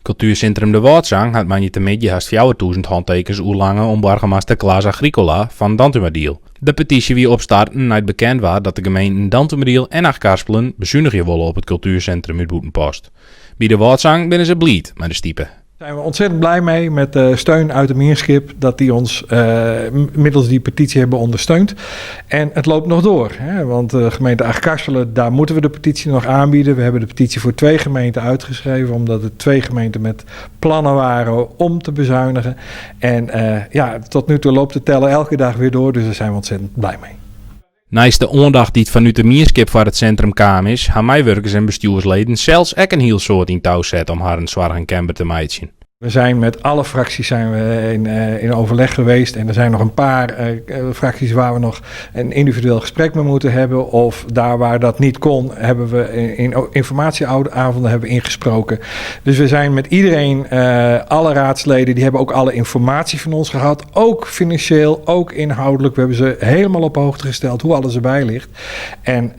Cultuurcentrum De Waadzang had manjetemidje haast 4000 handtekens oerlangen om burgemeester Klaas Agricola van Dantumadiel. De petitie wie opstarten na het bekend was dat de gemeenten Dantumadiel en Achtkarspelen bezuinigen willen op het cultuurcentrum uit Boetenpost. Bij De Waadzang binnen ze blied met de stiepen. Daar zijn we ontzettend blij mee met de steun uit de Meerskip dat die ons middels die petitie hebben ondersteund. En het loopt nog door, hè, want de gemeente Achtkarspelen, daar moeten we de petitie nog aanbieden. We hebben de petitie voor 2 gemeenten uitgeschreven, omdat er 2 gemeenten met plannen waren om te bezuinigen. En tot nu toe loopt de teller elke dag weer door, dus daar zijn we ontzettend blij mee. Naast de aandacht die het vanuit de Meerskip voor het centrum kwam is, hebben medewerkers en bestuursleden zelfs ook een heel soort in touw zet om haar een zware camper te meiden. We zijn met alle fracties in overleg geweest en er zijn nog een paar fracties waar we nog een individueel gesprek mee moeten hebben. Of daar waar dat niet kon, hebben we in informatieavonden hebben ingesproken. Dus we zijn met iedereen, alle raadsleden, die hebben ook alle informatie van ons gehad. Ook financieel, ook inhoudelijk. We hebben ze helemaal op hoogte gesteld hoe alles erbij ligt. En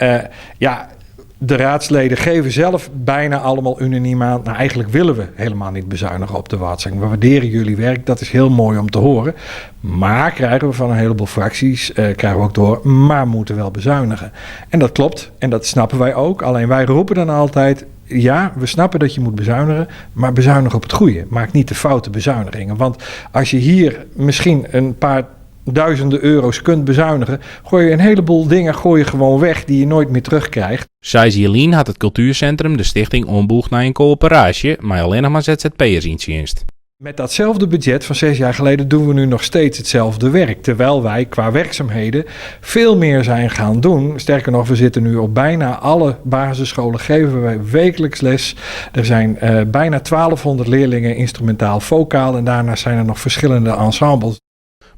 de raadsleden geven zelf bijna allemaal unaniem aan. Nou, eigenlijk willen we helemaal niet bezuinigen op de Waadzang. We waarderen jullie werk, dat is heel mooi om te horen. Maar krijgen we van een heleboel fracties, krijgen we ook door, maar moeten wel bezuinigen. En dat klopt, en dat snappen wij ook. Alleen wij roepen dan altijd, ja, we snappen dat je moet bezuinigen, maar bezuinig op het goede. Maak niet de foute bezuinigingen. Want als je hier misschien een paar duizenden euro's kunt bezuinigen, gooi je een heleboel dingen gewoon weg die je nooit meer terugkrijgt. Zij Jelien had het cultuurcentrum de stichting omboegd naar een coöperatie, maar alleen nog maar ZZP'ers in dienst. Met datzelfde budget van 6 jaar geleden doen we nu nog steeds hetzelfde werk. Terwijl wij qua werkzaamheden veel meer zijn gaan doen. Sterker nog, we zitten nu op bijna alle basisscholen, geven wij wekelijks les. Er zijn bijna 1200 leerlingen instrumentaal vocaal en daarnaast zijn er nog verschillende ensembles.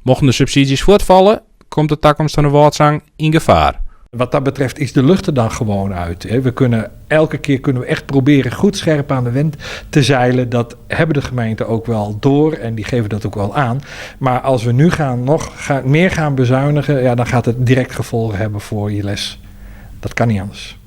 Mochten de subsidies voortvallen, komt de toekomst van de Waadzang in gevaar. Wat dat betreft is de lucht er dan gewoon uit. Elke keer kunnen we echt proberen goed scherp aan de wind te zeilen. Dat hebben de gemeenten ook wel door en die geven dat ook wel aan. Maar als we nu meer gaan bezuinigen, dan gaat het direct gevolgen hebben voor je les. Dat kan niet anders.